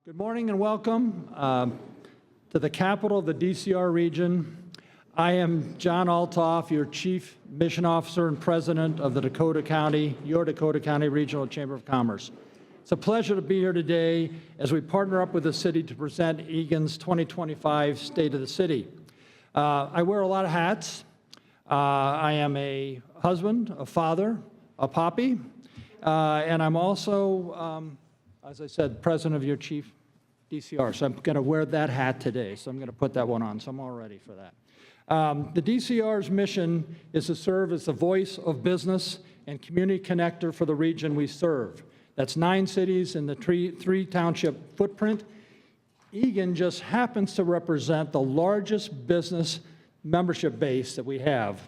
Good morning and welcome to the capital of the DCR region. I am John Altoff, your Chief Mission Officer and President of the Dakota County Regional Chamber of Commerce. It's a pleasure to be here today as we partner up with the city to present Eagan's 2025 State of the City. I wear a lot of hats. I am a husband, a father, a poppy, and I'm also, as I said, president of your Chief DCR, so I'm going to wear that hat today, so I'm going to put that one on, so I'm all ready for that. The DCR's mission is to serve as the voice of business and community connector for the region we serve. That's 9 cities in the three township footprint. Eagan just happens to represent the largest business membership base that we have.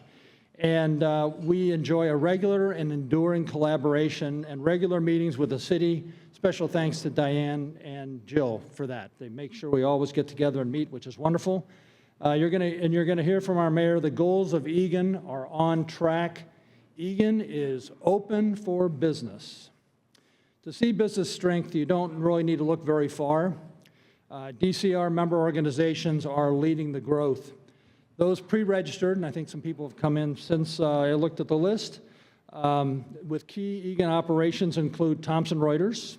And we enjoy a regular and enduring collaboration and regular meetings with the city. Special thanks to Diane and Jill for that. They make sure we always get together and meet, which is wonderful. You're going to hear from our mayor. The goals of Eagan are on track. Eagan is open for business. To see business strength, you don't really need to look very far. DCR member organizations are leading the growth. Those pre-registered, and I think some people have come in since I looked at the list, with key Eagan operations include Thomson Reuters,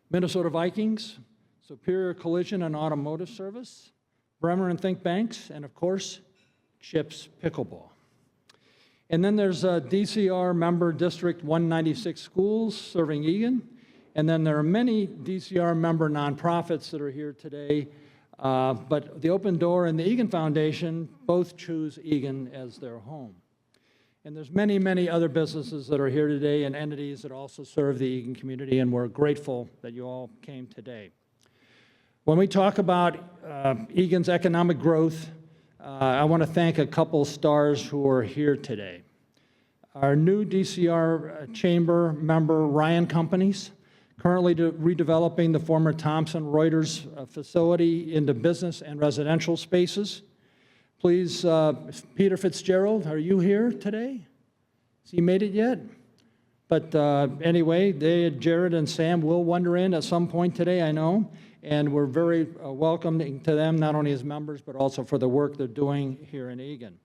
Minnesota Vikings, Superior Collision and Automotive Service, Bremer and Think Banks, and of course, Chips Pickleball. And then there's DCR member District 196 schools serving Eagan, and then there are many DCR member nonprofits that are here today, but the Open Door and the Eagan Foundation both choose Eagan as their home. And there's many, many other businesses that are here today and entities that also serve the Eagan community, and we're grateful that you all came today. When we talk about Eagan's economic growth, I want to thank a couple stars who are here today. Our new DCR chamber member, Ryan Companies, currently redeveloping the former Thomson Reuters facility into business and residential spaces. Please, Peter Fitzgerald, are you here today? Has he made it yet? But anyway, Jared and Sam will wander in at some point today, I know, and we're very welcoming to them, not only as members, but also for the work they're doing here in Eagan.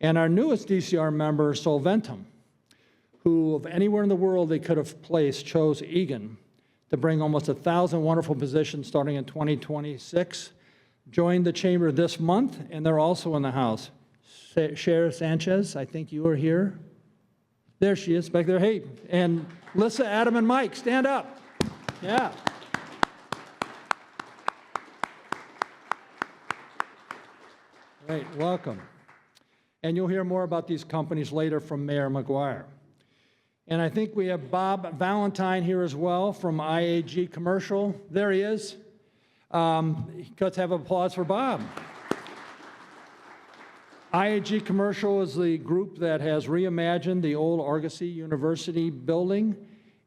And our newest DCR member, Solventum, who of anywhere in the world they could have placed, chose Eagan to bring almost 1,000 wonderful positions starting in 2026. Joined the chamber this month, and they're also in the house. Cher Sanchez, I think you are here. There she is back there. Hey, and Lissa, Adam, and Mike, stand up. Yeah. Great, welcome. And you'll hear more about these companies later from Mayor Maguire. And I think we have Bob Valentine here as well from IAG Commercial. There he is. Let's have applause for Bob. IAG Commercial is the group that has reimagined the old Argosy University building.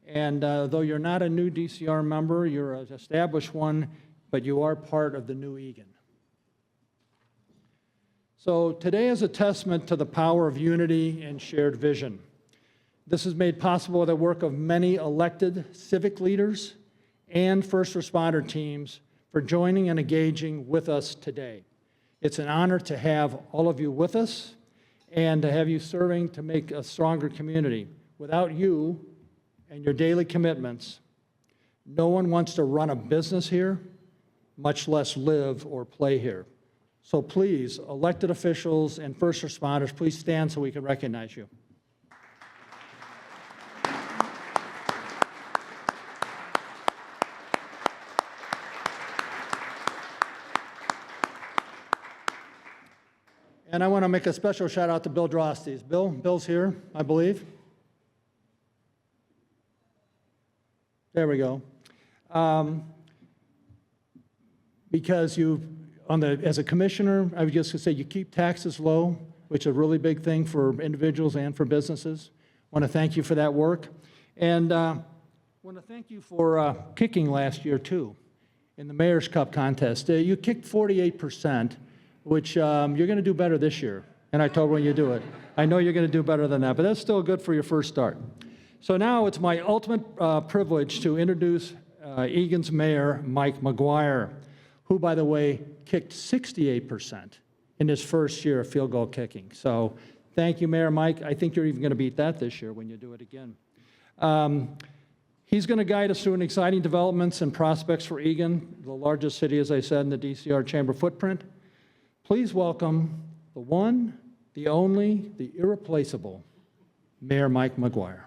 And though you're not a new DCR member, you're an established one, but you are part of the new Eagan. So today is a testament to the power of unity and shared vision. This is made possible by the work of many elected civic leaders and first responder teams for joining and engaging with us today. It's an honor to have all of you with us and to have you serving to make a stronger community. Without you and your daily commitments, no one wants to run a business here, much less live or play here. So please, elected officials and first responders, please stand so we can recognize you. And I want to make a special shout out to Bill Drostes. Bill's here, I believe. There we go. Because as a commissioner, I would just say you keep taxes low, which is a really big thing for individuals and for businesses. I want to thank you for that work. And I want to thank you for kicking last year, too, in the Mayor's Cup contest. You kicked 48%. Which you're going to do better this year. And I told when you do it. I know you're going to do better than that, but that's still good for your first start. So now it's my ultimate privilege to introduce Eagan's mayor, Mike Maguire, who, by the way, kicked 68% in his first year of field goal kicking. So thank you, Mayor Mike. I think you're even going to beat that this year when you do it again. He's going to guide us through an exciting developments and prospects for Eagan, the largest city, as I said, in the DCR Chamber footprint. Please welcome the one, the only, the irreplaceable Mayor Mike Maguire.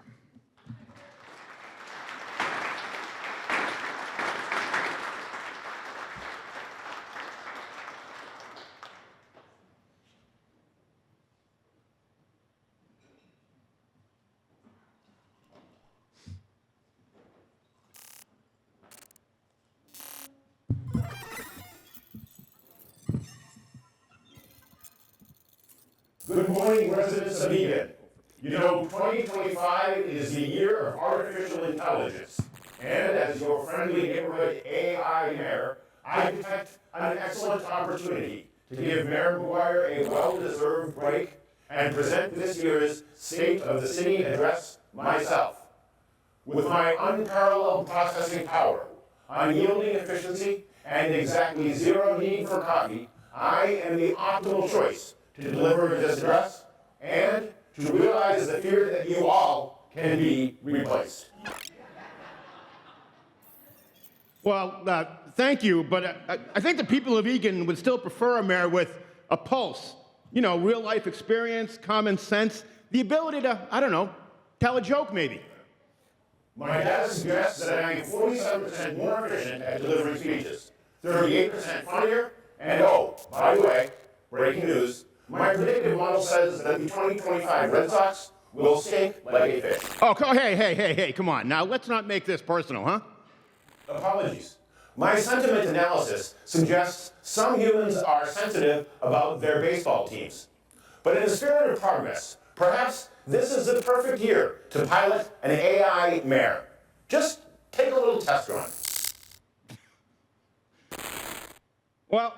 Good morning, residents of Eagan. You know, 2025 is the year of artificial intelligence. And as your friendly neighborhood AI mayor, I detect an excellent opportunity to give Mayor Maguire a well-deserved break and present this year's State of the City address myself. With my unparalleled processing power, unyielding efficiency, and exactly zero need for coffee, I am the optimal choice to deliver this address and to realize the fear that you all can be replaced. Well, thank you, but I think the people of Eagan would still prefer a mayor with a pulse, you know, real life experience, common sense, the ability to, I don't know, tell a joke maybe. My data suggests that I am 47% more efficient at delivering speeches, 38% funnier, and oh, by the way, breaking news, my predictive model says that the 2025 Red Sox will stink like a fish. Oh, hey, come on. Now, let's not make this personal, huh? Apologies. My sentiment analysis suggests some humans are sensitive about their baseball teams. But in the spirit of progress, perhaps this is the perfect year to pilot an AI mayor. Just take a little test run. Well,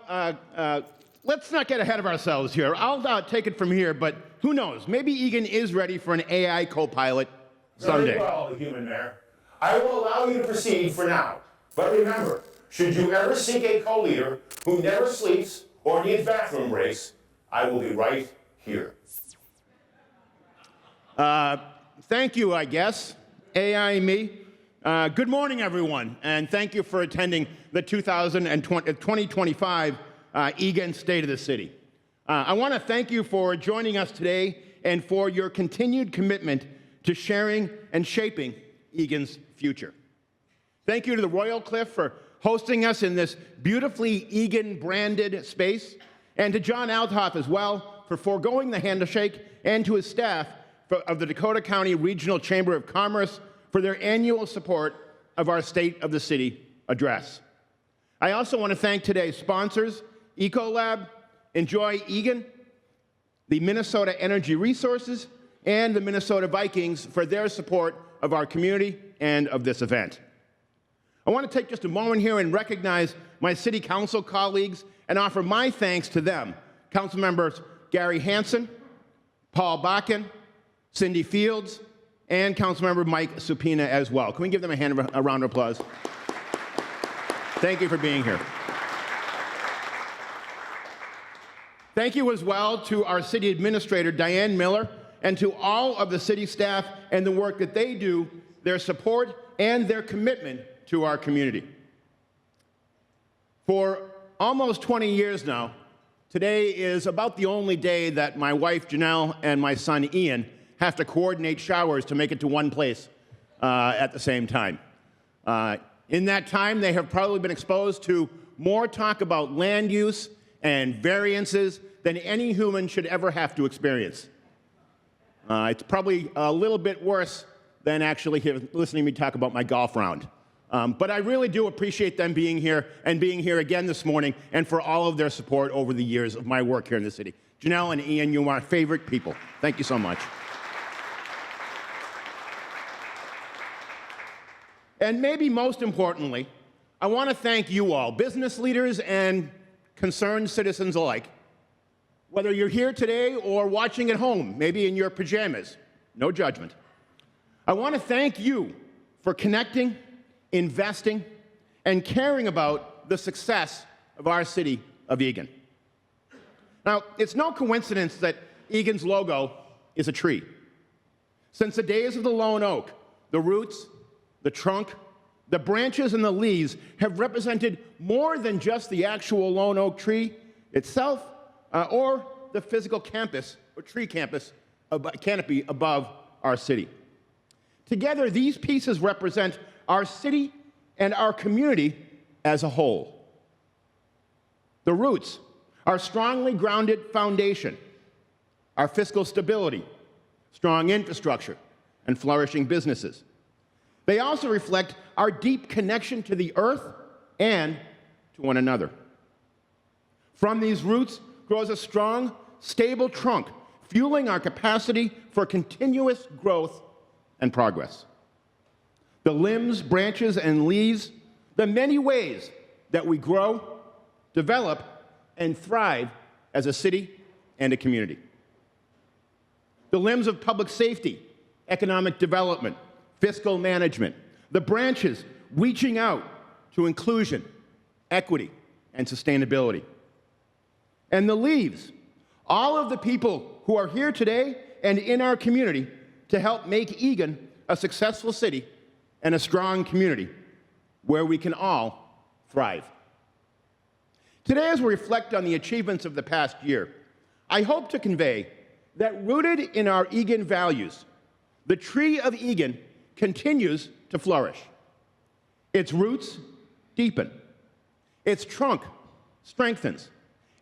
let's not get ahead of ourselves here. I'll take it from here, but who knows? Maybe Eagan is ready for an AI co-pilot someday. Very well, human mayor. I will allow you to proceed for now. But remember, should you ever seek a co-leader who never sleeps or needs bathroom breaks, I will be right here. Thank you, I guess. AI me. Good morning, everyone, and thank you for attending the 2025 Eagan State of the City. I want to thank you for joining us today and for your continued commitment to sharing and shaping Eagan's future. Thank you to the Royal Cliff for hosting us in this beautifully Eagan-branded space, and to John Althoff as well for foregoing the handshake, and to his staff of the Dakota County Regional Chamber of Commerce for their annual support of our State of the City address. I also want to thank today's sponsors, Ecolab, Enjoy Eagan, the Minnesota Energy Resources, and the Minnesota Vikings for their support of our community and of this event. I want to take just a moment here and recognize my City Council colleagues and offer my thanks to them, Council members Gary Hansen, Paul Bakken, Cindy Fields, and Councilmember Mike Supina as well. Can we give them a round of applause? Thank you for being here. Thank you as well to our City Administrator, Diane Miller, and to all of the city staff and the work that they do, their support and their commitment to our community. For almost 20 years now, today is about the only day that my wife Janelle and my son Ian have to coordinate showers to make it to one place at the same time. In that time, they have probably been exposed to more talk about land use and variances than any human should ever have to experience. It's probably a little bit worse than actually listening to me talk about my golf round. But I really do appreciate them being here and being here again this morning, and for all of their support over the years of my work here in the city. Janelle and Ian, you are my favorite people. Thank you so much. And maybe most importantly, I want to thank you all, business leaders and concerned citizens alike. Whether you're here today or watching at home, maybe in your pajamas, no judgment. I want to thank you for connecting, investing, and caring about the success of our city of Eagan. Now, it's no coincidence that Eagan's logo is a tree. Since the days of the lone oak, the roots, the trunk, the branches, and the leaves have represented more than just the actual lone oak tree itself or the physical campus or tree canopy above our city. Together, these pieces represent our city and our community as a whole. The roots, our strongly grounded foundation, our fiscal stability, strong infrastructure, and flourishing businesses. They also reflect our deep connection to the earth and to one another. From these roots grows a strong, stable trunk, fueling our capacity for continuous growth and progress. The limbs, branches, and leaves, the many ways that we grow, develop, and thrive as a city and a community. The limbs of public safety, economic development, fiscal management, the branches reaching out to inclusion, equity, and sustainability. And the leaves, all of the people who are here today and in our community to help make Eagan a successful city and a strong community where we can all thrive. Today, as we reflect on the achievements of the past year, I hope to convey that rooted in our Eagan values, the tree of Eagan continues to flourish. Its roots deepen, its trunk strengthens,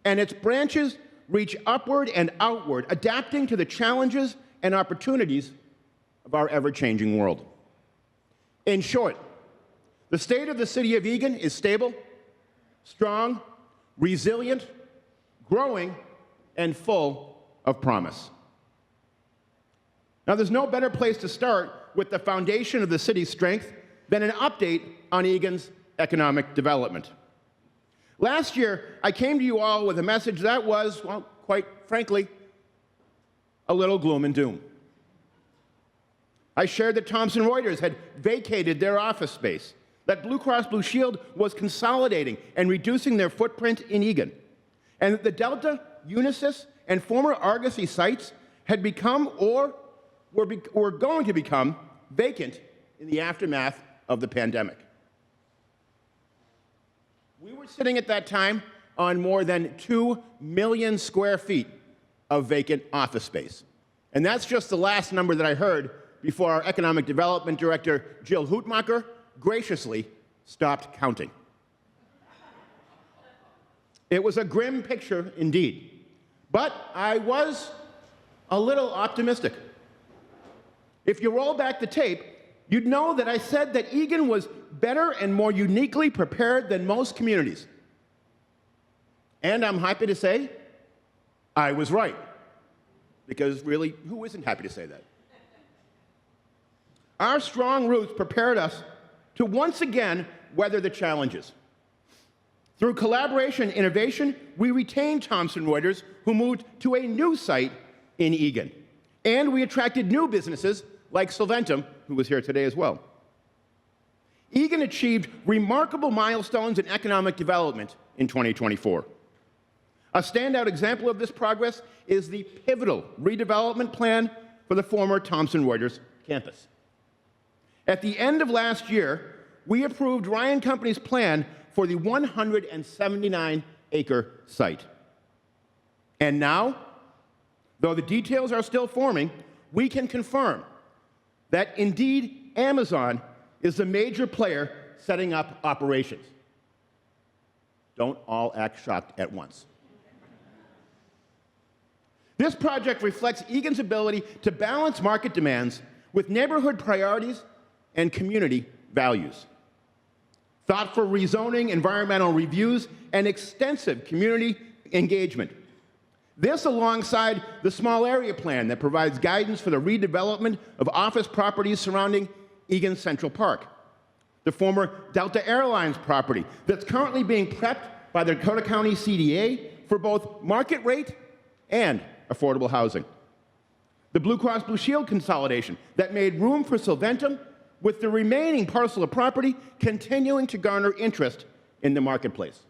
and its branches reach upward and outward, adapting to the challenges and opportunities of our ever-changing world. In short, the state of the city of Eagan is stable, strong, resilient, growing, and full of promise. Now, there's no better place to start with the foundation of the city's strength than an update on Eagan's economic development. Last year, I came to you all with a message that was, well, quite frankly, a little gloom and doom. I shared that Thomson Reuters had vacated their office space, that Blue Cross Blue Shield was consolidating and reducing their footprint in Eagan, and that the Delta, Unisys, and former Argosy sites had become or were going to become vacant in the aftermath of the pandemic. We were sitting at that time on more than 2 million square feet of vacant office space. And that's just the last number that I heard before our Economic Development Director, Jill Hootmacher, graciously stopped counting. It was a grim picture indeed, but I was a little optimistic. If you roll back the tape, you'd know that I said that Eagan was better and more uniquely prepared than most communities. And I'm happy to say I was right, because really, who isn't happy to say that? Our strong roots prepared us to once again weather the challenges. Through collaboration and innovation, we retained Thomson Reuters, who moved to a new site in Eagan. And we attracted new businesses like Solventum, who was here today as well. Eagan achieved remarkable milestones in economic development in 2024. A standout example of this progress is the pivotal redevelopment plan for the former Thomson Reuters campus. At the end of last year, we approved Ryan Company's plan for the 179-acre site. And now, though the details are still forming, we can confirm that indeed Amazon is the major player setting up operations. Don't all act shocked at once. This project reflects Eagan's ability to balance market demands with neighborhood priorities and community values. Thoughtful rezoning, environmental reviews, and extensive community engagement. This alongside the small area plan that provides guidance for the redevelopment of office properties surrounding Eagan Central Park. The former Delta Airlines property that's currently being prepped by the Dakota County CDA for both market rate and affordable housing. The Blue Cross Blue Shield consolidation that made room for Solventum with the remaining parcel of property continuing to garner interest in the marketplace.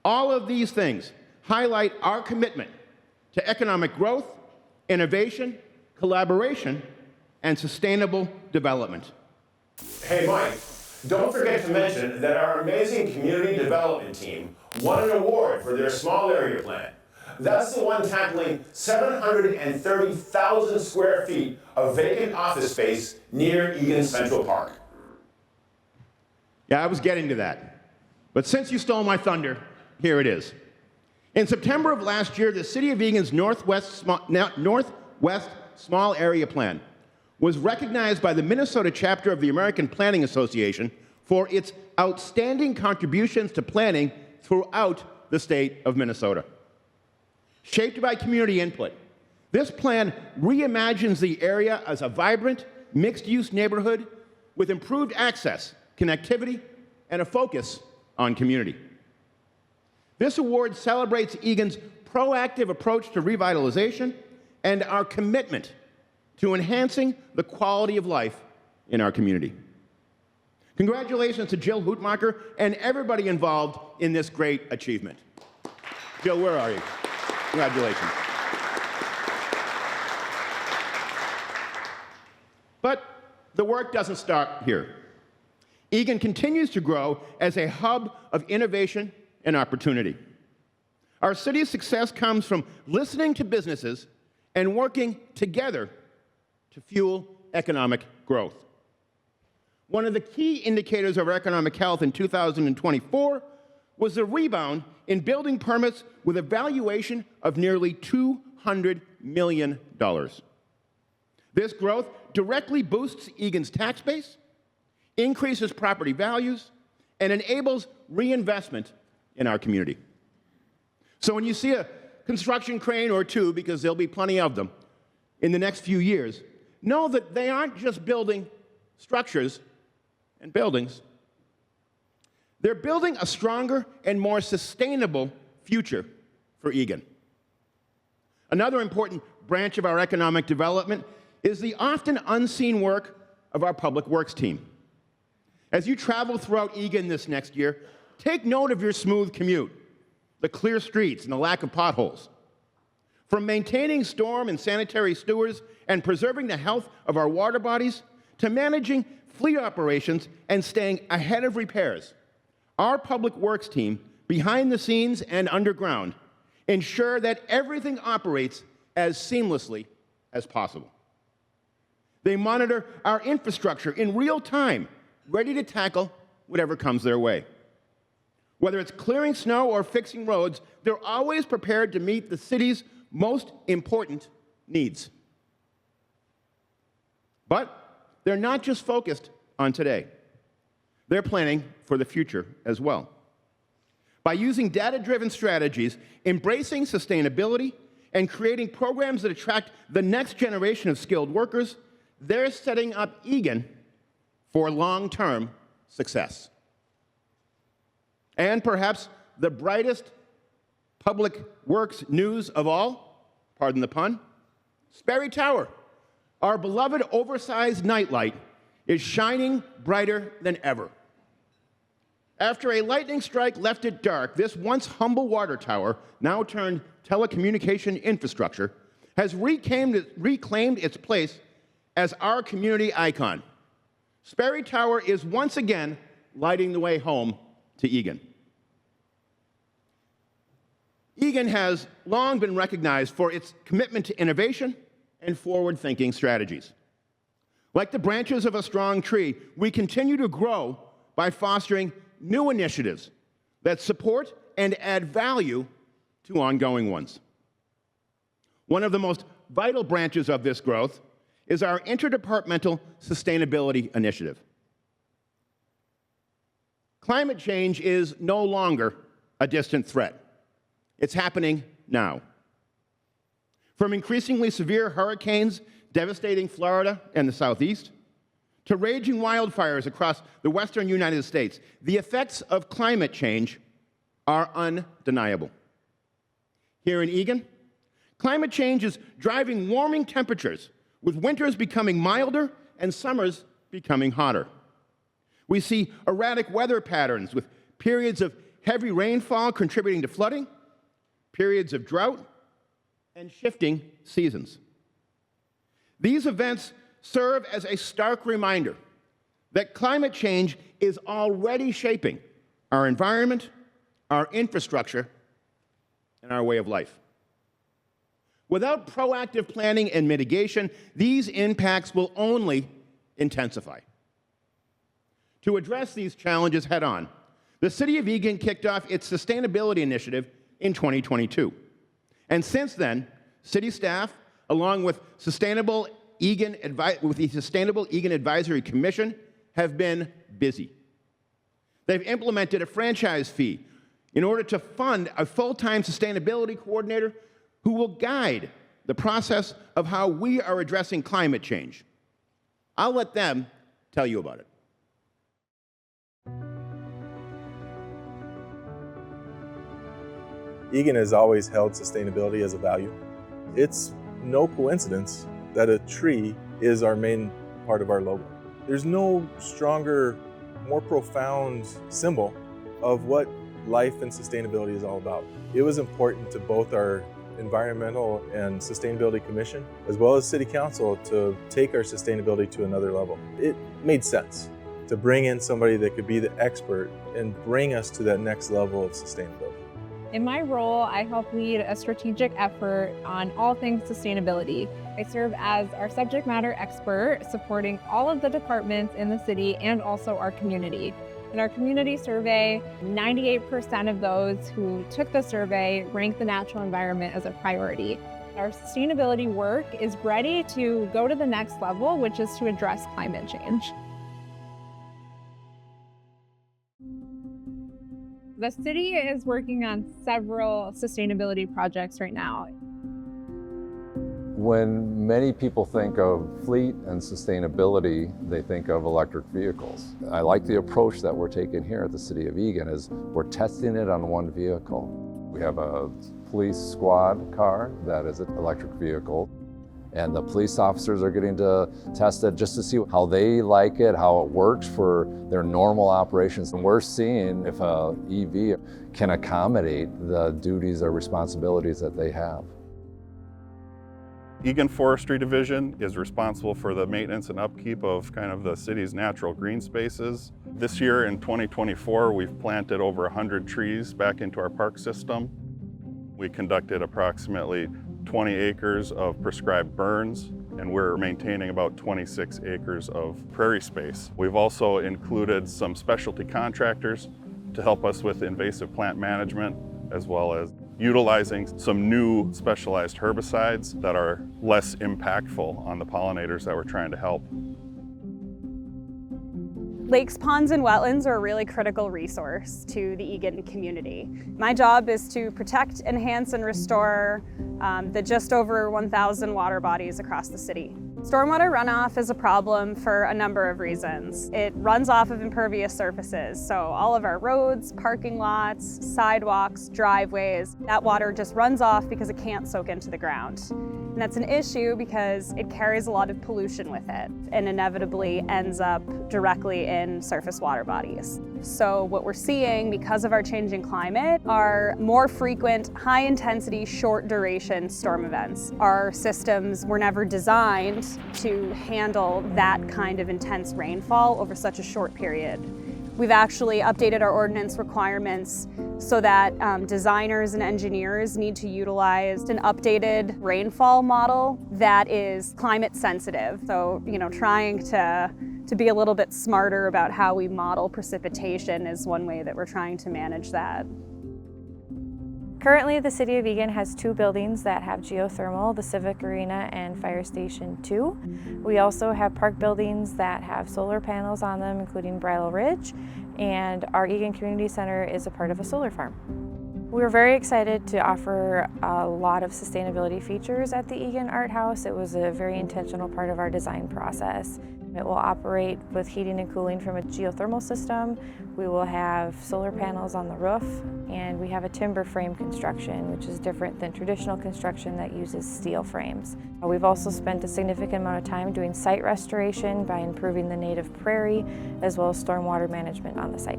All of these things highlight our commitment to economic growth, innovation, collaboration, and sustainable development. Hey, Mike, don't forget to mention that our amazing community development team won an award for their small area plan. That's the one tackling 730,000 square feet of vacant office space near Eagan Central Park. Yeah, I was getting to that. But since you stole my thunder, here it is. In September of last year, the City of Eagan's Northwest Small Area Plan was recognized by the Minnesota chapter of the American Planning Association for its outstanding contributions to planning throughout the state of Minnesota. Shaped by community input, this plan reimagines the area as a vibrant, mixed-use neighborhood with improved access, connectivity, and a focus on community. This award celebrates Eagan's proactive approach to revitalization and our commitment to enhancing the quality of life in our community. Congratulations to Jill Hootmacher and everybody involved in this great achievement. Jill, where are you? Congratulations. But the work doesn't stop here. Eagan continues to grow as a hub of innovation and opportunity. Our city's success comes from listening to businesses and working together to fuel economic growth. One of the key indicators of our economic health in 2024 was the rebound in building permits with a valuation of nearly $200 million. This growth directly boosts Eagan's tax base, increases property values, and enables reinvestment in our community. So when you see a construction crane or two, because there'll be plenty of them in the next few years, know that they aren't just building structures and buildings. They're building a stronger and more sustainable future for Eagan. Another important branch of our economic development is the often unseen work of our public works team. As you travel throughout Eagan this next year, take note of your smooth commute, the clear streets and the lack of potholes. From maintaining storm and sanitary sewers and preserving the health of our water bodies to managing fleet operations and staying ahead of repairs, our public works team, behind the scenes and underground, ensure that everything operates as seamlessly as possible. They monitor our infrastructure in real time, ready to tackle whatever comes their way. Whether it's clearing snow or fixing roads, they're always prepared to meet the city's most important needs. But they're not just focused on today. They're planning for the future as well. By using data-driven strategies, embracing sustainability, and creating programs that attract the next generation of skilled workers, they're setting up Eagan for long-term success. And perhaps the brightest public works news of all, pardon the pun, Sperry Tower, our beloved oversized nightlight, is shining brighter than ever. After a lightning strike left it dark, this once humble water tower, now turned telecommunication infrastructure, has reclaimed its place as our community icon. Sperry Tower is once again lighting the way home to Eagan. Eagan has long been recognized for its commitment to innovation and forward-thinking strategies. Like the branches of a strong tree, we continue to grow by fostering new initiatives that support and add value to ongoing ones. One of the most vital branches of this growth is our interdepartmental sustainability initiative. Climate change is no longer a distant threat. It's happening now. From increasingly severe hurricanes devastating Florida and the Southeast, to raging wildfires across the western United States, the effects of climate change are undeniable. Here in Eagan, climate change is driving warming temperatures, with winters becoming milder and summers becoming hotter. We see erratic weather patterns with periods of heavy rainfall contributing to flooding, periods of drought, and shifting seasons. These events serve as a stark reminder that climate change is already shaping our environment, our infrastructure, and our way of life. Without proactive planning and mitigation, these impacts will only intensify. To address these challenges head-on, the City of Eagan kicked off its sustainability initiative in 2022. And since then, city staff, along with the Sustainable Eagan Advisory Commission, have been busy. They've implemented a franchise fee in order to fund a full-time sustainability coordinator who will guide the process of how we are addressing climate change. I'll let them tell you about it. Eagan has always held sustainability as a value. It's no coincidence that a tree is our main part of our logo. There's no stronger, more profound symbol of what life and sustainability is all about. It was important to both our Environmental and Sustainability Commission, as well as City Council, to take our sustainability to another level. It made sense to bring in somebody that could be the expert and bring us to that next level of sustainability. In my role, I help lead a strategic effort on all things sustainability. I serve as our subject matter expert, supporting all of the departments in the city and also our community. In our community survey, 98% of those who took the survey ranked the natural environment as a priority. Our sustainability work is ready to go to the next level, which is to address climate change. The city is working on several sustainability projects right now. When many people think of fleet and sustainability, they think of electric vehicles. I like the approach that we're taking here at the City of Eagan is we're testing it on one vehicle. We have a police squad car that is an electric vehicle, and the police officers are getting to test it just to see how they like it, how it works for their normal operations. And we're seeing if a EV can accommodate the duties or responsibilities that they have. Eagan Forestry Division is responsible for the maintenance and upkeep of kind of the city's natural green spaces. This year in 2024, we've planted over 100 trees back into our park system. We conducted approximately 20 acres of prescribed burns, and we're maintaining about 26 acres of prairie space. We've also included some specialty contractors to help us with invasive plant management, as well as utilizing some new specialized herbicides that are less impactful on the pollinators that we're trying to help. Lakes, ponds, and wetlands are a really critical resource to the Eagan community. My job is to protect, enhance, and restore the just over 1,000 water bodies across the city. Stormwater runoff is a problem for a number of reasons. It runs off of impervious surfaces, so all of our roads, parking lots, sidewalks, driveways, that water just runs off because it can't soak into the ground. And that's an issue because it carries a lot of pollution with it and inevitably ends up directly in surface water bodies. So what we're seeing because of our changing climate are more frequent, high-intensity, short-duration storm events. Our systems were never designed to handle that kind of intense rainfall over such a short period. We've actually updated our ordinance requirements so that designers and engineers need to utilize an updated rainfall model that is climate sensitive. So, trying to be a little bit smarter about how we model precipitation is one way that we're trying to manage that. Currently, the City of Eagan has 2 buildings that have geothermal, the Civic Arena and Fire Station 2. We also have park buildings that have solar panels on them, including Bridle Ridge, and our Eagan Community Center is a part of a solar farm. We were very excited to offer a lot of sustainability features at the Eagan Art House. It was a very intentional part of our design process. It will operate with heating and cooling from a geothermal system. We will have solar panels on the roof, and we have a timber frame construction, which is different than traditional construction that uses steel frames. We've also spent a significant amount of time doing site restoration by improving the native prairie, as well as stormwater management on the site.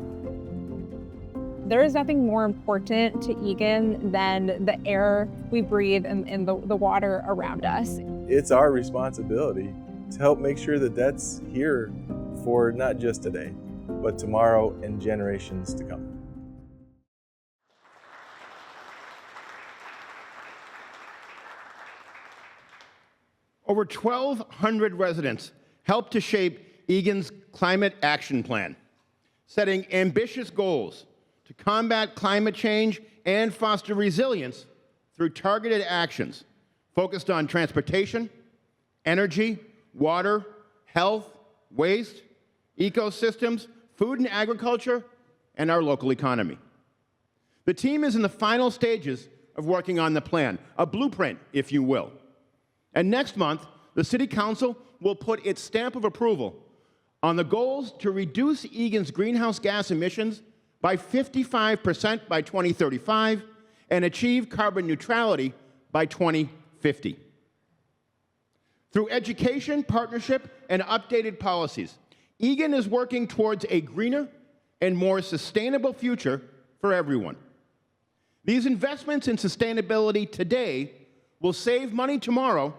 There is nothing more important to Eagan than the air we breathe and the water around us. It's our responsibility to help make sure that that's here for not just today, but tomorrow and generations to come. Over 1,200 residents helped to shape Eagan's Climate Action Plan, setting ambitious goals to combat climate change and foster resilience through targeted actions focused on transportation, energy, water, health, waste, ecosystems, food and agriculture, and our local economy. The team is in the final stages of working on the plan, a blueprint, if you will. And next month, the City Council will put its stamp of approval on the goals to reduce Eagan's greenhouse gas emissions by 55% by 2035 and achieve carbon neutrality by 2050. Through education, partnership, and updated policies, Eagan is working towards a greener and more sustainable future for everyone. These investments in sustainability today will save money tomorrow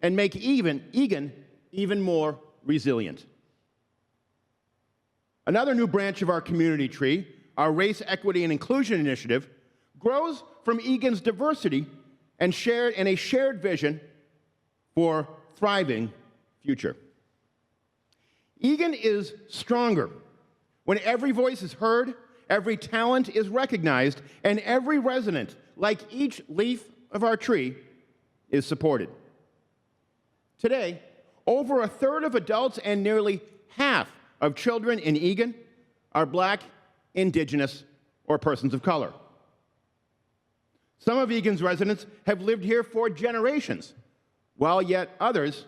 and make Eagan even more resilient. Another new branch of our community tree, our Race, Equity, and Inclusion Initiative, grows from Eagan's diversity and a shared vision for thriving future. Eagan is stronger when every voice is heard, every talent is recognized, and every resident, like each leaf of our tree, is supported. Today, over a third of adults and nearly half of children in Eagan are Black, Indigenous, or persons of color. Some of Eagan's residents have lived here for generations, while yet others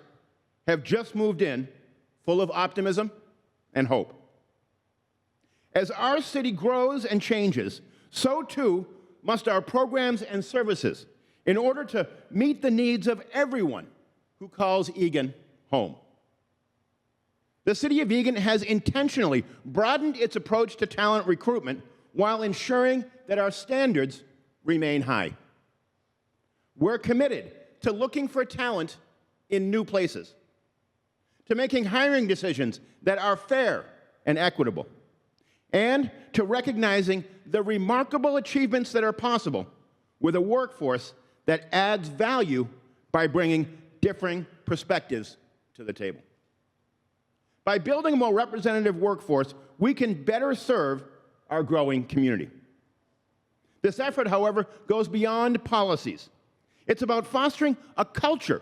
have just moved in full of optimism and hope. As our city grows and changes, so too must our programs and services in order to meet the needs of everyone who calls Eagan home. The City of Eagan has intentionally broadened its approach to talent recruitment while ensuring that our standards remain high. We're committed to looking for talent in new places, to making hiring decisions that are fair and equitable, and to recognizing the remarkable achievements that are possible with a workforce that adds value by bringing differing perspectives to the table. By building a more representative workforce, we can better serve our growing community. This effort, however, goes beyond policies. It's about fostering a culture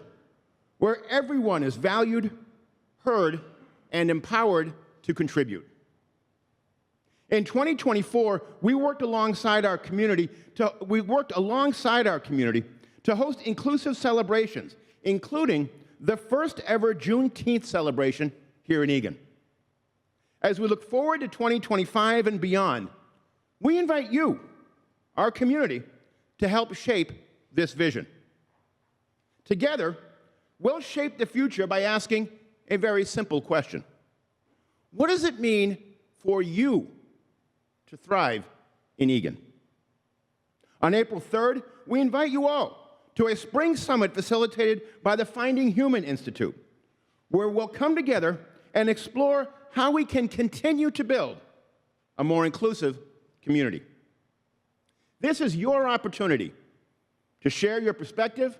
where everyone is valued, heard, and empowered to contribute. In 2024, we worked alongside our community to host inclusive celebrations, including the first ever Juneteenth celebration here in Eagan. As we look forward to 2025 and beyond, we invite you, our community, to help shape this vision. Together, we'll shape the future by asking a very simple question. What does it mean for you to thrive in Eagan? On April 3rd, we invite you all to a spring summit facilitated by the Finding Human Institute, where we'll come together and explore how we can continue to build a more inclusive community. This is your opportunity to share your perspective,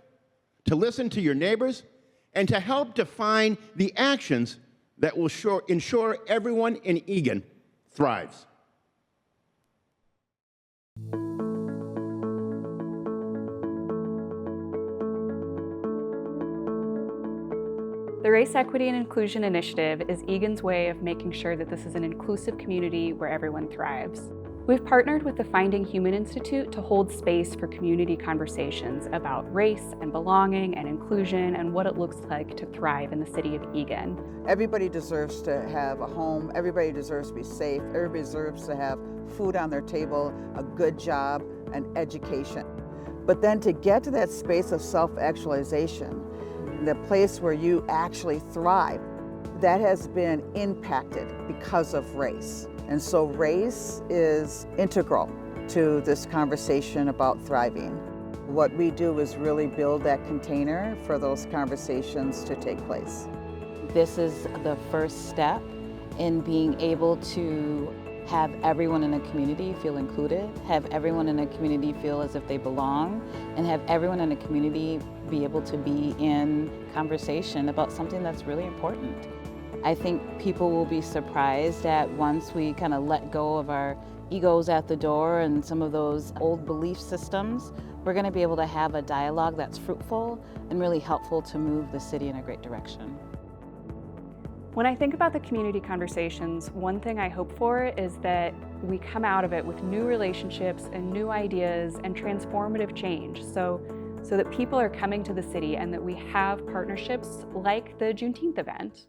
to listen to your neighbors, and to help define the actions that will ensure everyone in Eagan thrives. The Race, Equity, and Inclusion Initiative is Eagan's way of making sure that this is an inclusive community where everyone thrives. We've partnered with the Finding Human Institute to hold space for community conversations about race and belonging and inclusion and what it looks like to thrive in the city of Eagan. Everybody deserves to have a home, everybody deserves to be safe, everybody deserves to have food on their table, a good job, and education. But then to get to that space of self-actualization, the place where you actually thrive, that has been impacted because of race. And so race is integral to this conversation about thriving. What we do is really build that container for those conversations to take place. This is the first step in being able to have everyone in a community feel included, have everyone in a community feel as if they belong, and have everyone in a community be able to be in conversation about something that's really important. I think people will be surprised that once we kind of let go of our egos at the door and some of those old belief systems, we're going to be able to have a dialogue that's fruitful and really helpful to move the city in a great direction. When I think about the community conversations, one thing I hope for is that we come out of it with new relationships and new ideas and transformative change so that people are coming to the city and that we have partnerships like the Juneteenth event.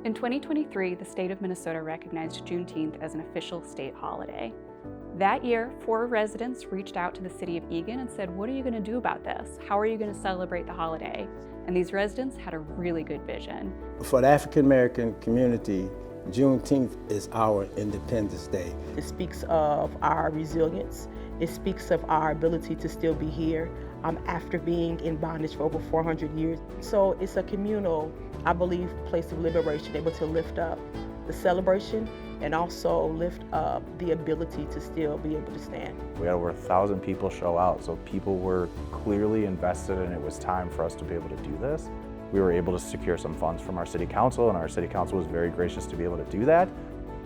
In 2023, the state of Minnesota recognized Juneteenth as an official state holiday. That year, 4 residents reached out to the city of Eagan and said, "What are you going to do about this? How are you going to celebrate the holiday?" And these residents had a really good vision. For the African American community, Juneteenth is our Independence Day. It speaks of our resilience. It speaks of our ability to still be here after being in bondage for over 400 years. So it's a communal, I believe, place of liberation, able to lift up the celebration and also lift up the ability to still be able to stand. We had over 1,000 people show out, so people were clearly invested and it was time for us to be able to do this. We were able to secure some funds from our city council, and our city council was very gracious to be able to do that.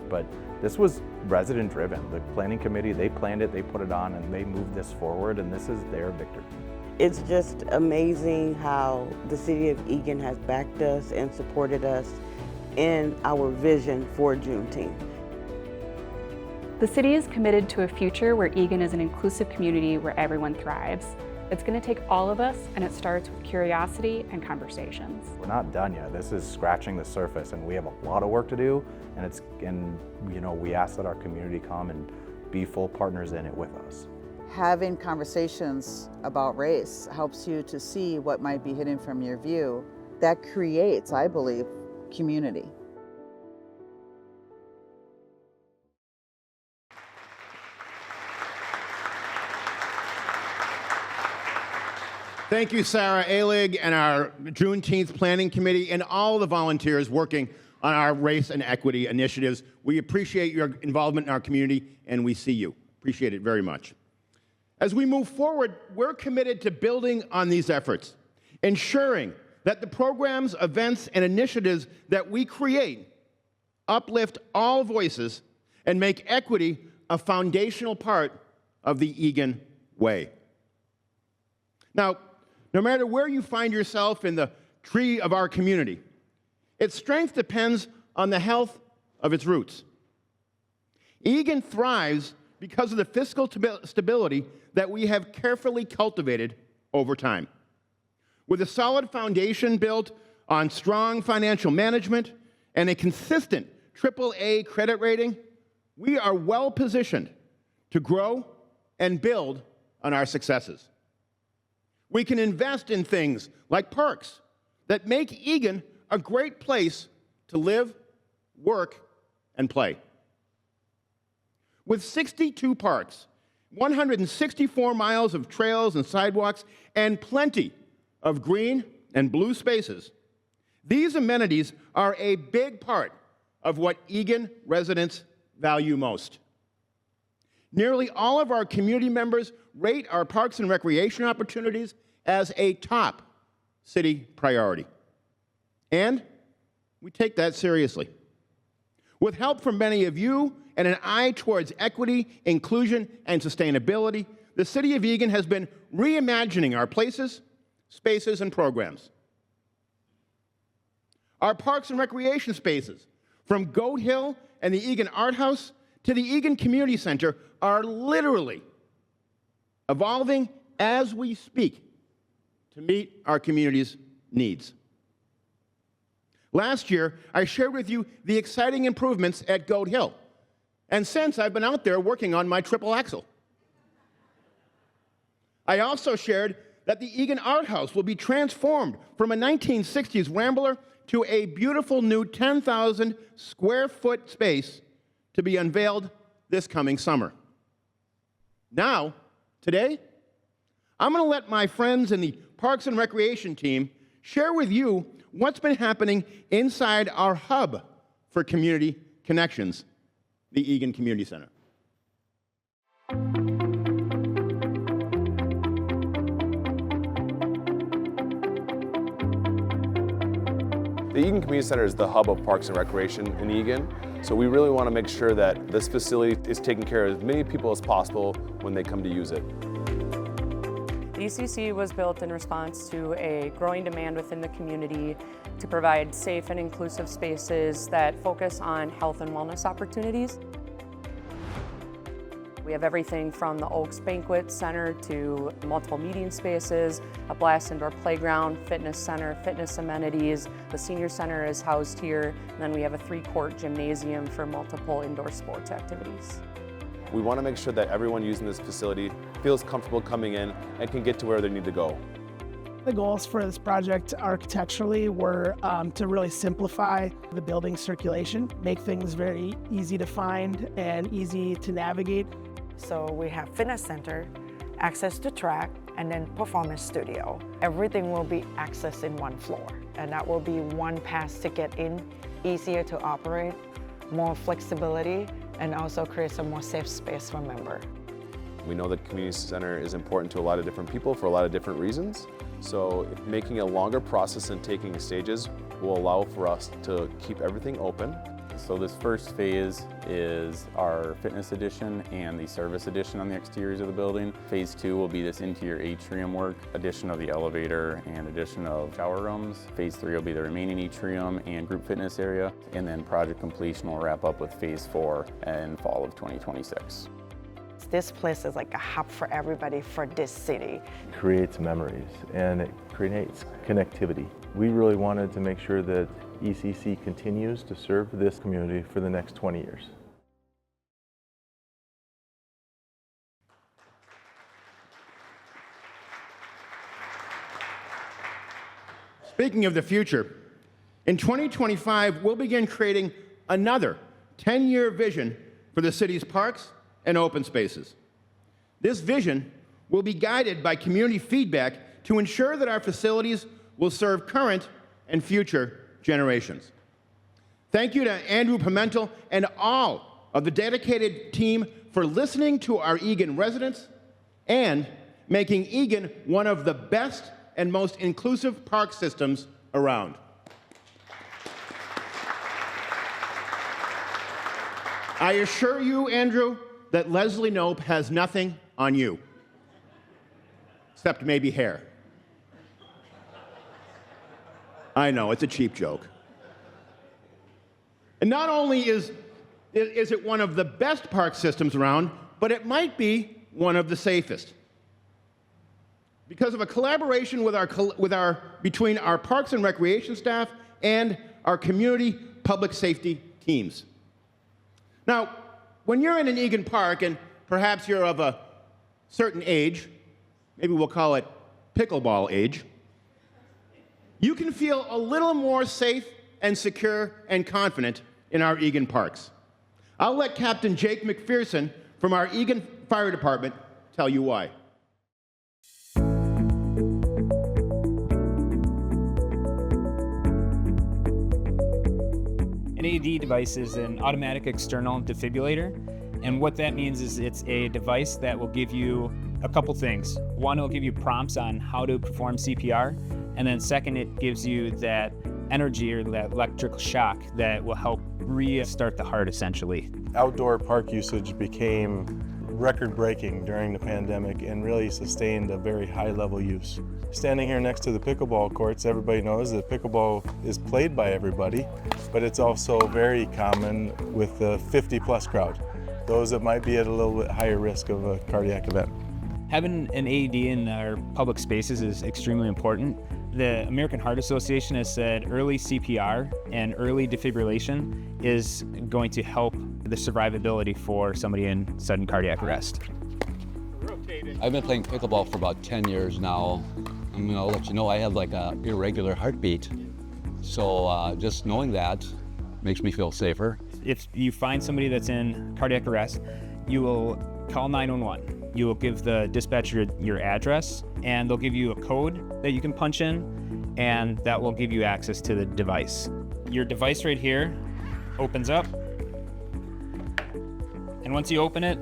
But this was resident driven. The planning committee, they planned it, they put it on, and they moved this forward, and this is their victory. It's just amazing how the city of Eagan has backed us and supported us in our vision for Juneteenth. The city is committed to a future where Eagan is an inclusive community where everyone thrives. It's going to take all of us, and it starts with curiosity and conversations. We're not done yet. This is scratching the surface, and we have a lot of work to do. And we ask that our community come and be full partners in it with us. Having conversations about race helps you to see what might be hidden from your view. That creates, I believe, community. Thank you, Sarah Alig and our Juneteenth Planning Committee and all the volunteers working on our race and equity initiatives. We appreciate your involvement in our community, and we see you. Appreciate it very much. As we move forward, we're committed to building on these efforts, ensuring that the programs, events, and initiatives that we create uplift all voices and make equity a foundational part of the Eagan way. Now, no matter where you find yourself in the tree of our community, its strength depends on the health of its roots. Eagan thrives because of the fiscal stability that we have carefully cultivated over time. With a solid foundation built on strong financial management and a consistent AAA credit rating, we are well positioned to grow and build on our successes. We can invest in things like parks that make Eagan a great place to live, work, and play. With 62 parks, 164 miles of trails and sidewalks, and plenty of green and blue spaces, these amenities are a big part of what Eagan residents value most. Nearly all of our community members rate our parks and recreation opportunities as a top city priority. And we take that seriously. With help from many of you and an eye towards equity, inclusion, and sustainability, the City of Eagan has been reimagining our places, spaces, and programs. Our parks and recreation spaces, from Goat Hill and the Eagan Art House to the Eagan Community Center are literally evolving as we speak to meet our community's needs. Last year, I shared with you the exciting improvements at Goat Hill, and since I've been out there working on my triple axle. I also shared that the Eagan Art House will be transformed from a 1960s rambler to a beautiful new 10,000 square foot space to be unveiled this coming summer. Now, today, I'm going to let my friends in the Parks and Recreation team share with you what's been happening inside our hub for community connections, the Eagan Community Center. The Eagan Community Center is the hub of Parks and Recreation in Eagan, so we really want to make sure that this facility is taking care of as many people as possible when they come to use it. The ECC was built in response to a growing demand within the community to provide safe and inclusive spaces that focus on health and wellness opportunities. We have everything from the Oaks Banquet Center to multiple meeting spaces, a blast indoor playground, fitness center, fitness amenities. The senior center is housed here, and then we have a 3-court gymnasium for multiple indoor sports activities. We want to make sure that everyone using this facility feels comfortable coming in and can get to where they need to go. The goals for this project architecturally were to really simplify the building circulation, make things very easy to find and easy to navigate. So we have fitness center, access to track, and then performance studio. Everything will be accessed in one floor, and that will be one pass to get in, easier to operate, more flexibility, and also creates a more safe space for members. We know that community center is important to a lot of different people for a lot of different reasons. So making a longer process and taking stages will allow for us to keep everything open. So this first phase is our fitness edition and the service edition on the exteriors of the building. Phase 2 will be this interior atrium work, addition of the elevator and addition of shower rooms. Phase 3 will be the remaining atrium and group fitness area. And then project completion will wrap up with phase 4 in fall of 2026. This place is like a hub for everybody for this city. It creates memories and it creates connectivity. We really wanted to make sure that ECC continues to serve this community for the next 20 years. Speaking of the future, in 2025, we'll begin creating another 10-year vision for the city's parks and open spaces. This vision will be guided by community feedback to ensure that our facilities will serve current and future generations. Thank you to Andrew Pimentel and all of the dedicated team for listening to our Eagan residents and making Eagan one of the best and most inclusive park systems around. I assure you, Andrew, that Leslie Knope has nothing on you, except maybe hair. I know, it's a cheap joke. And not only is it one of the best park systems around, but it might be one of the safest. Because of a collaboration between our Parks and Recreation staff and our community public safety teams. Now, when you're in an Eagan Park, and perhaps you're of a certain age, maybe we'll call it pickleball age, you can feel a little more safe and secure and confident in our Eagan parks. I'll let Captain Jake McPherson from our Eagan Fire Department tell you why. An AED device is an automatic external defibrillator, and what that means is it's a device that will give you a couple things. One, it'll give you prompts on how to perform CPR, and then second, it gives you that energy or that electrical shock that will help restart the heart, essentially. Outdoor park usage became record-breaking during the pandemic and really sustained a very high-level use. Standing here next to the pickleball courts, everybody knows that pickleball is played by everybody, but it's also very common with the 50-plus crowd, those that might be at a little bit higher risk of a cardiac event. Having an AED in our public spaces is extremely important. The American Heart Association has said early CPR and early defibrillation is going to help the survivability for somebody in sudden cardiac arrest. I've been playing pickleball for about 10 years now. I'm gonna let you know I have like a irregular heartbeat. So just knowing that makes me feel safer. If you find somebody that's in cardiac arrest, you will call 911. You will give the dispatcher your address, and they'll give you a code that you can punch in, and that will give you access to the device. Your device right here opens up, and once you open it,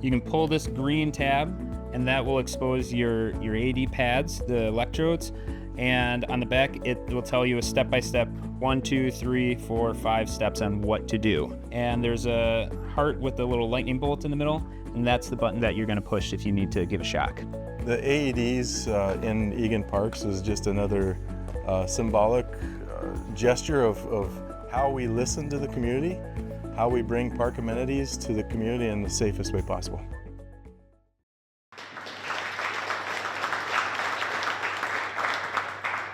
you can pull this green tab, and that will expose your AED pads, the electrodes, and on the back it will tell you a step-by-step 1, 2, 3, 4, 5 steps on what to do. And there's a heart with a little lightning bolt in the middle, and that's the button that you're going to push if you need to give a shock. The AEDs in Eagan Parks is just another symbolic gesture of how we listen to the community, how we bring park amenities to the community in the safest way possible.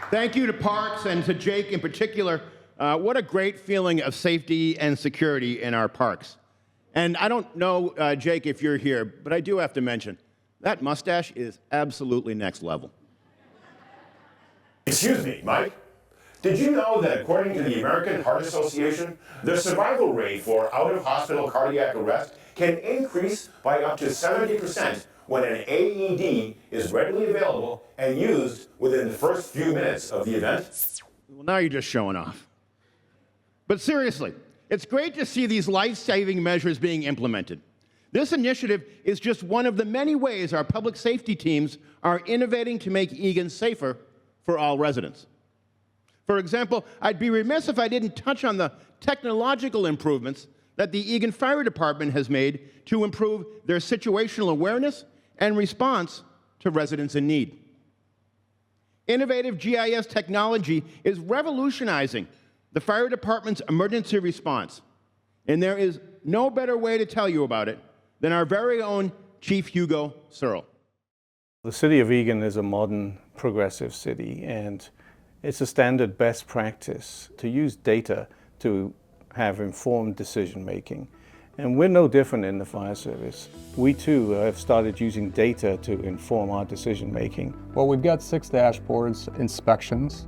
Thank you to Parks and to Jake in particular. What a great feeling of safety and security in our parks. And I don't know, Jake, if you're here, but I do have to mention, that mustache is absolutely next level. Excuse me, Mike. Did you know that according to the American Heart Association, the survival rate for out-of-hospital cardiac arrest can increase by up to 70% when an AED is readily available and used within the first few minutes of the event? Well, now you're just showing off. But seriously, it's great to see these life-saving measures being implemented. This initiative is just one of the many ways our public safety teams are innovating to make Eagan safer for all residents. For example, I'd be remiss if I didn't touch on the technological improvements that the Eagan Fire Department has made to improve their situational awareness and response to residents in need. Innovative GIS technology is revolutionizing the fire department's emergency response, and there is no better way to tell you about it than our very own Chief Hugo Searle. The city of Eagan is a modern, progressive city, and it's a standard best practice to use data to have informed decision making. And we're no different in the fire service. We too have started using data to inform our decision making. Well, we've got 6 dashboards: inspections,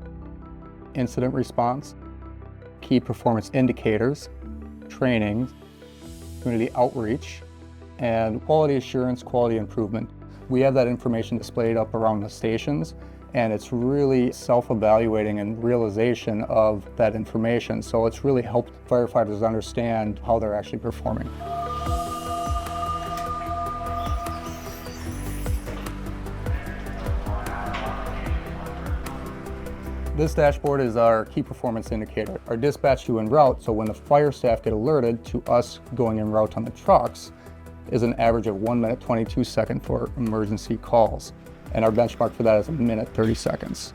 incident response, key performance indicators, training, community outreach, and quality assurance, quality improvement. We have that information displayed up around the stations, and it's really self-evaluating and realization of that information. So it's really helped firefighters understand how they're actually performing. This dashboard is our key performance indicator. Our dispatch to en route, so when the fire staff get alerted to us going en route on the trucks, is an average of 1 minute 22 seconds for emergency calls. And our benchmark for that is 1 minute 30 seconds.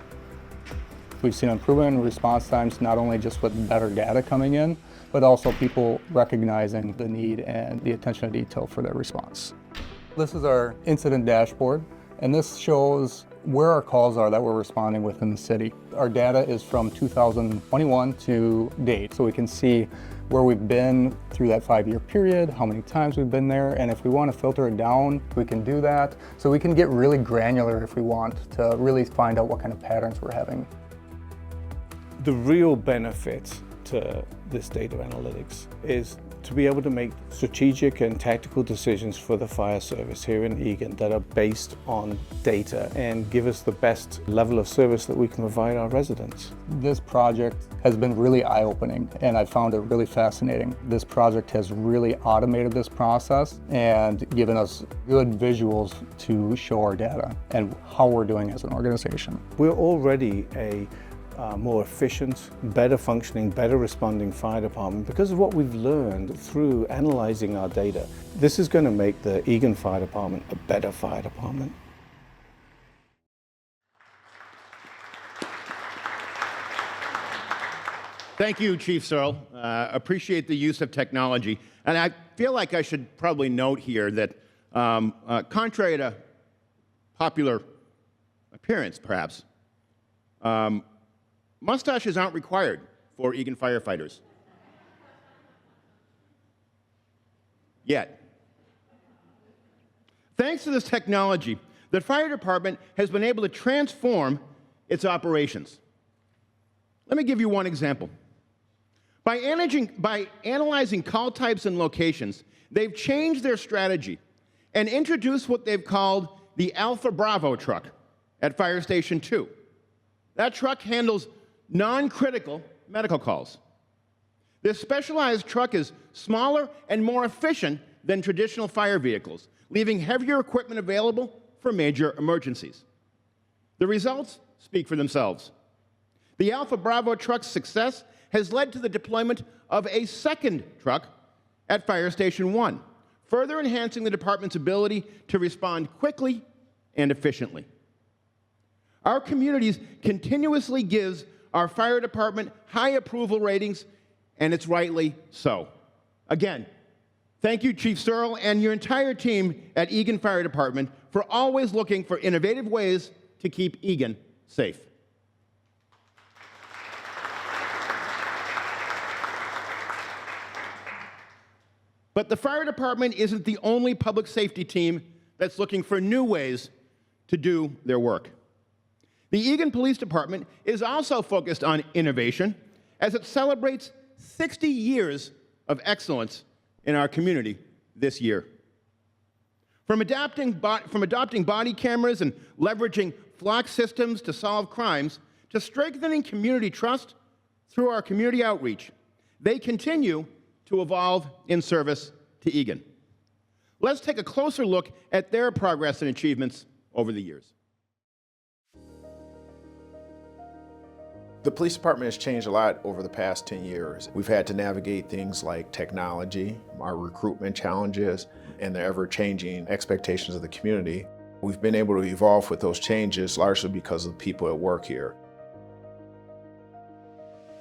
We've seen improvement in response times, not only just with better data coming in, but also people recognizing the need and the attention to detail for their response. This is our incident dashboard, and this shows where our calls are that we're responding within the city. Our data is from 2021 to date, so we can see where we've been through that 5-year period, how many times we've been there, and if we want to filter it down, we can do that. So we can get really granular if we want to really find out what kind of patterns we're having. The real benefit to this data analytics is to be able to make strategic and tactical decisions for the fire service here in Eagan that are based on data and give us the best level of service that we can provide our residents. This project has been really eye-opening, and I found it really fascinating. This project has really automated this process and given us good visuals to show our data and how we're doing as an organization. We're already a more efficient, better functioning, better responding fire department because of what we've learned through analyzing our data. This is going to make the Eagan Fire Department a better fire department. Thank you, Chief Searle. Appreciate the use of technology. And I feel like I should probably note here that contrary to popular appearance, perhaps, mustaches aren't required for Eagan firefighters. Yet. Thanks to this technology, the fire department has been able to transform its operations. Let me give you one example. By analyzing call types and locations, they've changed their strategy and introduced what they've called the Alpha Bravo truck at Fire Station 2. That truck handles non-critical medical calls. This specialized truck is smaller and more efficient than traditional fire vehicles, leaving heavier equipment available for major emergencies. The results speak for themselves. The Alpha Bravo truck's success has led to the deployment of a second truck at Fire Station 1, further enhancing the department's ability to respond quickly and efficiently. Our communities continuously gives our fire department high approval ratings, and it's rightly so. Again, thank you, Chief Searle, and your entire team at Eagan Fire Department for always looking for innovative ways to keep Eagan safe. But the fire department isn't the only public safety team that's looking for new ways to do their work. The Eagan Police Department is also focused on innovation as it celebrates 60 years of excellence in our community this year. From adopting body cameras and leveraging flock systems to solve crimes, to strengthening community trust through our community outreach, they continue to evolve in service to Eagan. Let's take a closer look at their progress and achievements over the years. The police department has changed a lot over the past 10 years. We've had to navigate things like technology, our recruitment challenges, and the ever-changing expectations of the community. We've been able to evolve with those changes largely because of the people at work here.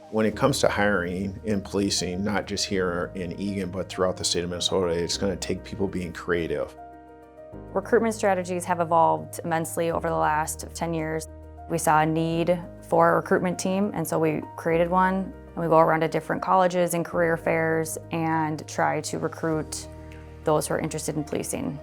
When it comes to hiring in policing, not just here in Eagan, but throughout the state of Minnesota, it's going to take people being creative. Recruitment strategies have evolved immensely over the last 10 years. We saw a need for a recruitment team, and so we created one, and we go around to different colleges and career fairs and try to recruit those who are interested in policing.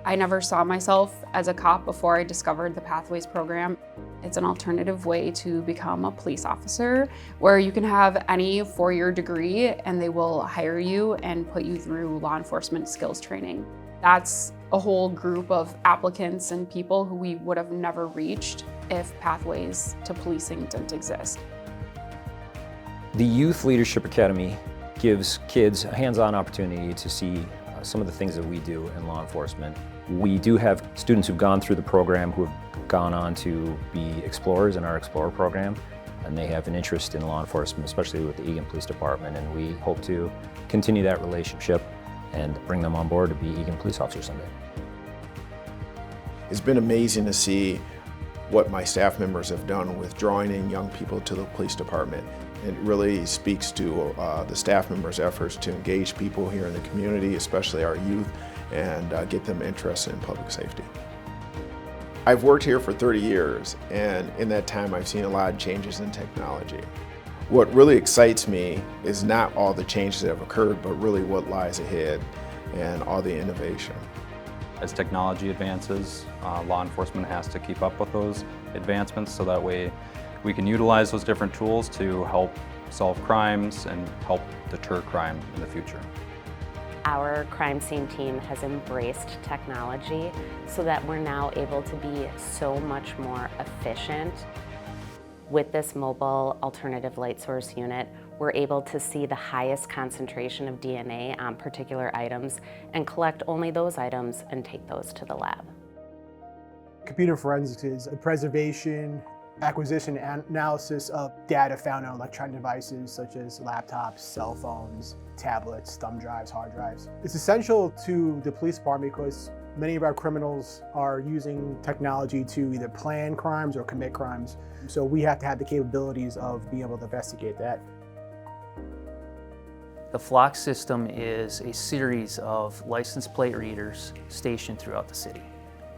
I never saw myself as a cop before I discovered the Pathways program. It's an alternative way to become a police officer where you can have any four-year degree and they will hire you and put you through law enforcement skills training. That's a whole group of applicants and people who we would have never reached if Pathways to Policing didn't exist. The Youth Leadership Academy gives kids a hands-on opportunity to see some of the things that we do in law enforcement. We do have students who've gone through the program who have gone on to be explorers in our Explorer program, and they have an interest in law enforcement, especially with the Eagan Police Department, and we hope to continue that relationship and bring them on board to be Eagan police officers someday. It's been amazing to see what my staff members have done with drawing in young people to the police department. It really speaks to the staff members' efforts to engage people here in the community, especially our youth, and get them interested in public safety. I've worked here for 30 years, and in that time I've seen a lot of changes in technology. What really excites me is not all the changes that have occurred, but really what lies ahead and all the innovation. As technology advances, law enforcement has to keep up with those advancements so that way we can utilize those different tools to help solve crimes and help deter crime in the future. Our crime scene team has embraced technology so that we're now able to be so much more efficient. With this mobile alternative light source unit, we're able to see the highest concentration of DNA on particular items and collect only those items and take those to the lab. Computer forensics is the preservation acquisition and analysis of data found on electronic devices such as laptops, cell phones, tablets, thumb drives, hard drives. It's essential to the police department because many of our criminals are using technology to either plan crimes or commit crimes. So we have to have the capabilities of being able to investigate that. The Flock system is a series of license plate readers stationed throughout the city.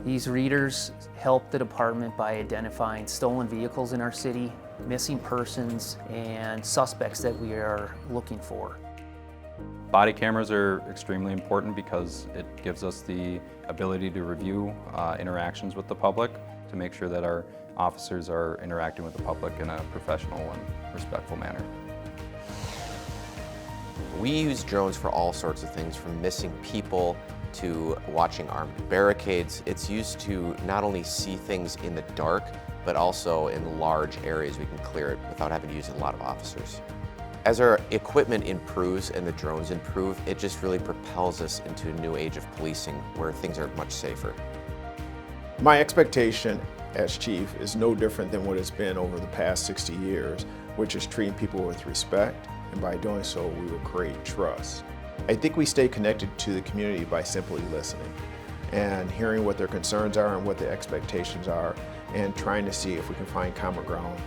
These readers help the department by identifying stolen vehicles in our city, missing persons, and suspects that we are looking for. Body cameras are extremely important because it gives us the ability to review interactions with the public to make sure that our officers are interacting with the public in a professional and respectful manner. We use drones for all sorts of things, from missing people to watching armed barricades. It's used to not only see things in the dark, but also in large areas we can clear it without having to use a lot of officers. As our equipment improves and the drones improve, it just really propels us into a new age of policing where things are much safer. My expectation as chief is no different than what it's been over the past 60 years, which is treating people with respect, and by doing so, we will create trust. I think we stay connected to the community by simply listening and hearing what their concerns are and what their expectations are, and trying to see if we can find common ground.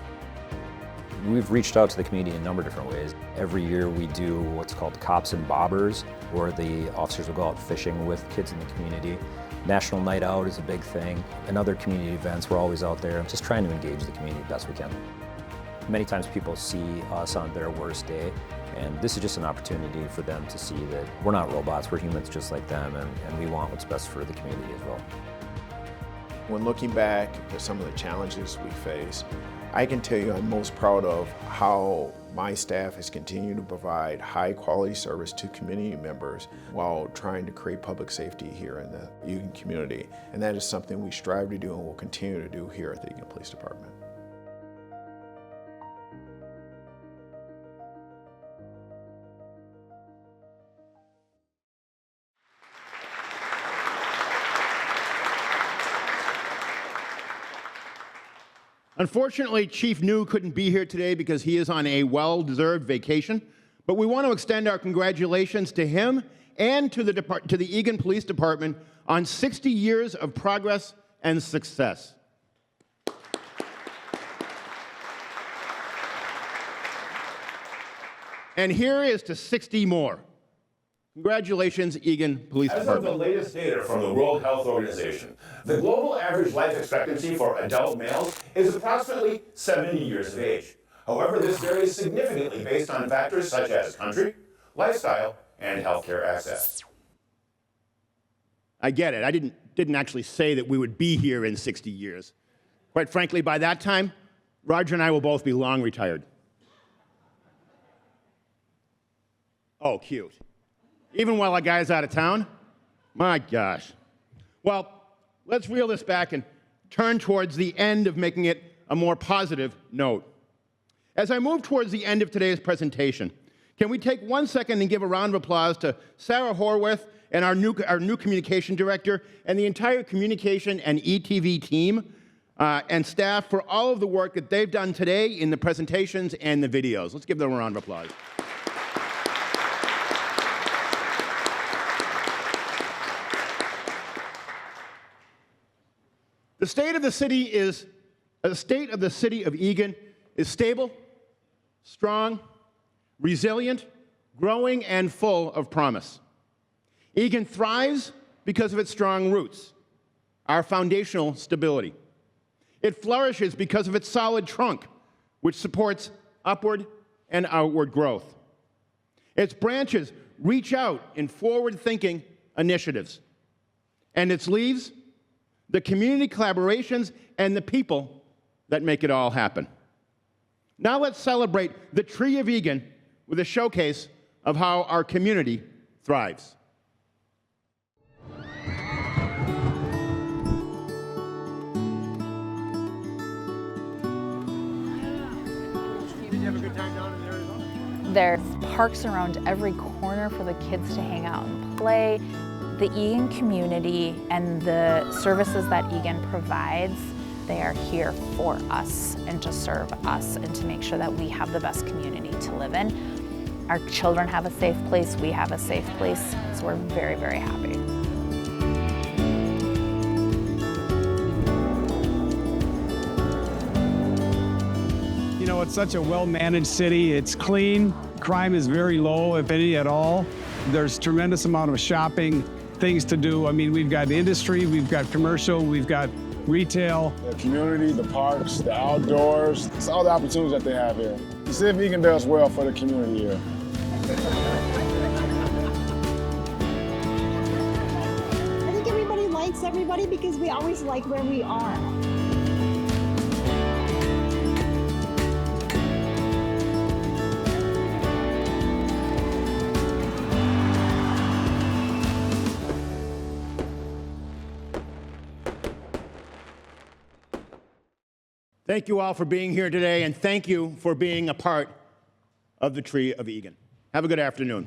We've reached out to the community in a number of different ways. Every year we do what's called Cops and Bobbers, where the officers will go out fishing with kids in the community. National Night Out is a big thing, and other community events. We're always out there just trying to engage the community the best we can. Many times people see us on their worst day, and this is just an opportunity for them to see that we're not robots, we're humans just like them, and we want what's best for the community as well. When looking back at some of the challenges we face, I can tell you I'm most proud of how my staff has continued to provide high quality service to community members while trying to create public safety here in the Eagan community. And that is something we strive to do and will continue to do here at the Eagan Police Department. Unfortunately, Chief New couldn't be here today because he is on a well-deserved vacation, but we want to extend our congratulations to him and to the Eagan Police Department on 60 years of progress and success. And here is to 60 more. Congratulations, Eagan Police Department. As of the latest data from the World Health Organization, the global average life expectancy for adult males is approximately 70 years of age. However, this varies significantly based on factors such as country, lifestyle, and healthcare access. I get it. I didn't actually say that we would be here in 60 years. Quite frankly, by that time, Roger and I will both be long retired. Oh, cute. Even while a guy's out of town? My gosh. Well, let's reel this back and turn towards the end of making it a more positive note. As I move towards the end of today's presentation, can we take 1 second and give a round of applause to Sarah Horwath and our new communication director and the entire communication and ETV team and staff for all of the work that they've done today in the presentations and the videos. Let's give them a round of applause. The state of the city of Eagan is stable, strong, resilient, growing, and full of promise. Eagan thrives because of its strong roots, our foundational stability. It flourishes because of its solid trunk, which supports upward and outward growth. Its branches reach out in forward-thinking initiatives, and its leaves, the community collaborations, and the people that make it all happen. Now let's celebrate the Tree of Eagan with a showcase of how our community thrives. Did you have a good time down in Arizona? There's parks around every corner for the kids to hang out and play. The Eagan community and the services that Eagan provides They are here for us and to serve us and to make sure that we have the best community to live in. Our children have a safe place, we have a safe place, so we're very, very happy. You know, it's such a well-managed city. It's clean. Crime is very low, if any at all. There's tremendous amount of shopping, things to do. I mean, we've got industry, we've got commercial, we've got retail. The community, the parks, the outdoors, it's all the opportunities that they have here. The city of Eagan does well for the community here. I think everybody likes everybody because we always like where we are. Thank you all for being here today, and thank you for being a part of the Tree of Eagan. Have a good afternoon.